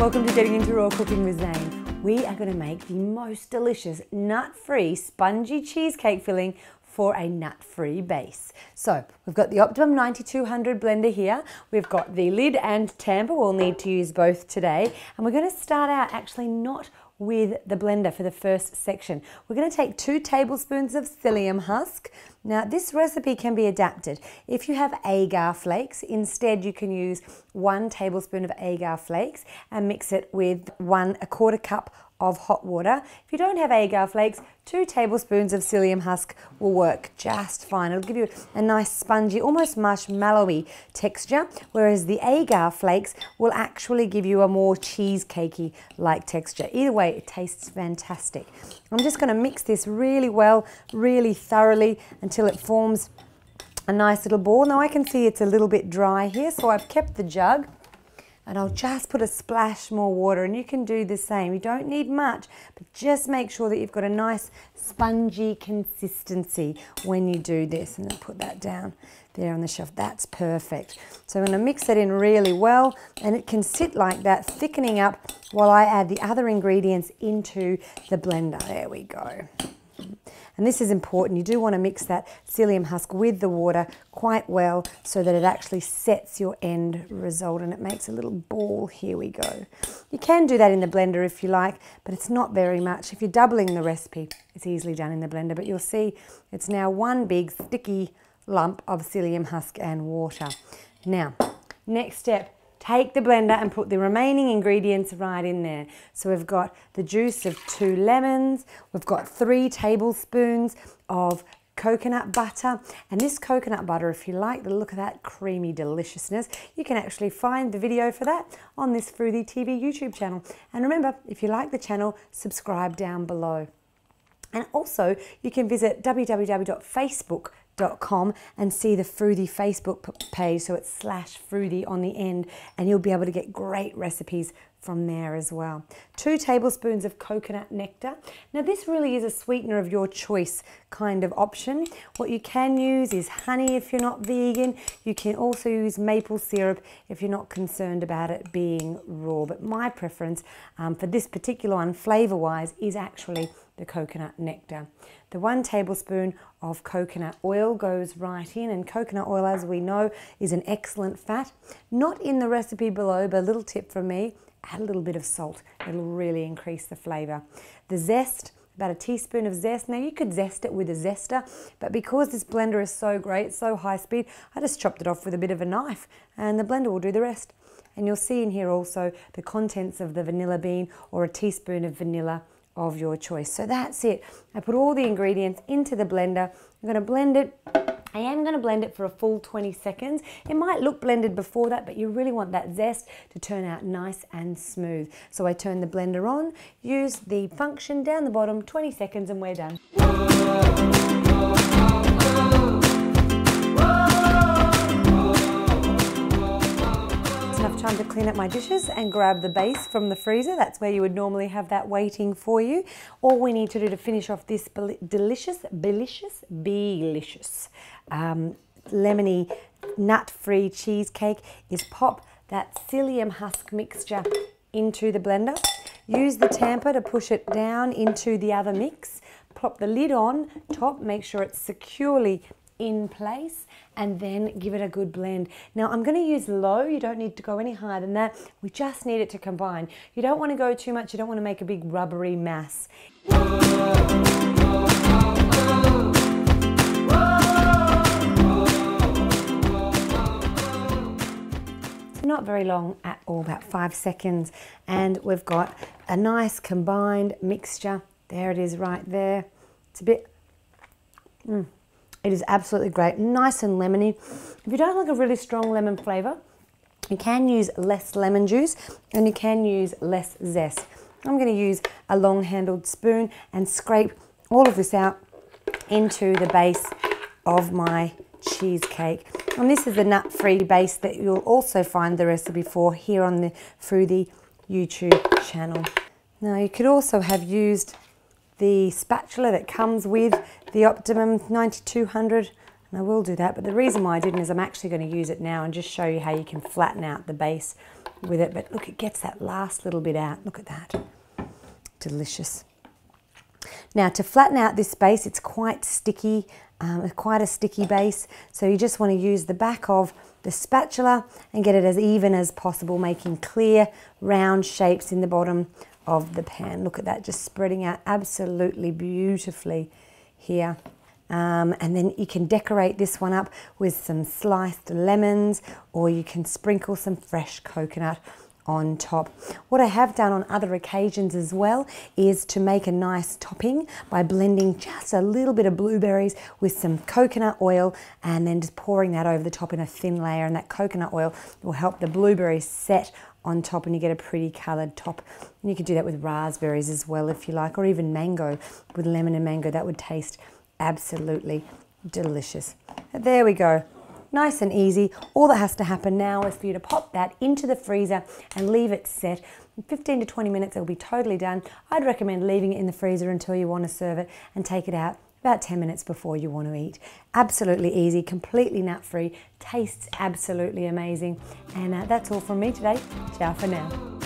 welcome to Getting Into Raw Cooking with Zane. We are going to make the most delicious nut-free spongy cheesecake filling for a nut-free base. So we've got the Optimum 9200 blender here. We've got the lid and tamper. We'll need to use both today. And we're going to start out actually not with the blender for the first section. We're going to take 2 tablespoons of psyllium husk. Now this recipe can be adapted. If you have agar flakes, instead you can use 1 tablespoon of agar flakes and mix it with 1/4 cup of hot water. If you don't have agar flakes, 2 tablespoons of psyllium husk will work just fine. It'll give you a nice spongy, almost marshmallowy texture, whereas the agar flakes will actually give you a more cheesecakey like texture. Either way, it tastes fantastic. I'm just going to mix this really well, really thoroughly until it forms a nice little ball. Now I can see it's a little bit dry here, so I've kept the jug. And I'll just put a splash more water, and you can do the same. You don't need much, but just make sure that you've got a nice spongy consistency when you do this. And then put that down there on the shelf. That's perfect. So I'm going to mix it in really well, and it can sit like that, thickening up while I add the other ingredients into the blender. There we go. And this is important. You do want to mix that psyllium husk with the water quite well so that it actually sets your end result and it makes a little ball. Here we go. You can do that in the blender if you like, but it's not very much. If you're doubling the recipe, it's easily done in the blender, but you'll see it's now one big sticky lump of psyllium husk and water. Now, next step. Take the blender and put the remaining ingredients right in there. So we've got the juice of 2 lemons, we've got 3 tablespoons of coconut butter, and this coconut butter, if you like the look of that creamy deliciousness, you can actually find the video for that on this Fruity TV YouTube channel. And remember, if you like the channel, subscribe down below. And also, you can visit www.facebook.com and see the Fruity Facebook page, so it's /Fruity on the end, and you'll be able to get great recipes from there as well. 2 tablespoons of coconut nectar. Now this really is a sweetener of your choice kind of option. What you can use is honey if you're not vegan. You can also use maple syrup if you're not concerned about it being raw. But my preference for this particular one, flavor-wise, is actually the coconut nectar. The 1 tablespoon of coconut oil goes right in, and coconut oil, as we know, is an excellent fat. Not in the recipe below, but a little tip from me, add a little bit of salt. It'll really increase the flavor. The zest, about 1 teaspoon of zest. Now you could zest it with a zester, but because this blender is so great, so high speed, I just chopped it off with a bit of a knife, and the blender will do the rest. And you'll see in here also the contents of the vanilla bean, or 1 teaspoon of vanilla of your choice. So that's it. I put all the ingredients into the blender. I'm going to blend it. I am going to blend it for a full 20 seconds. It might look blended before that, but you really want that zest to turn out nice and smooth. So I turn the blender on, use the function down the bottom, 20 seconds, and we're done. Enough time to clean up my dishes and grab the base from the freezer. That's where you would normally have that waiting for you. All we need to do to finish off this delicious, lemony, nut-free cheesecake is pop that psyllium husk mixture into the blender. Use the tamper to push it down into the other mix. Plop the lid on top, make sure it's securely in place, and then give it a good blend. Now I'm going to use low. You don't need to go any higher than that. We just need it to combine. You don't want to go too much. You don't want to make a big rubbery mass. It's not very long at all, about 5 seconds, and we've got a nice combined mixture. There it is right there. It's a bit It is absolutely great, nice and lemony. If you don't like a really strong lemon flavour, you can use less lemon juice and you can use less zest. I'm going to use a long-handled spoon and scrape all of this out into the base of my cheesecake. And this is the nut-free base that you'll also find the recipe for here on the Fruity YouTube channel. Now you could also have used the spatula that comes with the Optimum 9200, and I will do that, but the reason why I didn't is I'm actually going to use it now and just show you how you can flatten out the base with it, but look, it gets that last little bit out. Look at that. Delicious. Now, to flatten out this base, it's quite sticky, quite a sticky base, so you just want to use the back of the spatula and get it as even as possible, making clear, round shapes in the bottom of the pan. Look at that, just spreading out absolutely beautifully here. And then you can decorate this one up with some sliced lemons, or you can sprinkle some fresh coconut on top. What I have done on other occasions as well is to make a nice topping by blending just a little bit of blueberries with some coconut oil and then just pouring that over the top in a thin layer, and that coconut oil will help the blueberries set on top and you get a pretty coloured top. And you can do that with raspberries as well if you like, or even mango with lemon and mango. That would taste absolutely delicious. There we go. Nice and easy. All that has to happen now is for you to pop that into the freezer and leave it set. In 15 to 20 minutes, it'll be totally done. I'd recommend leaving it in the freezer until you want to serve it and take it out about 10 minutes before you want to eat. Absolutely easy, completely nut-free, tastes absolutely amazing. And that's all from me today. Ciao for now.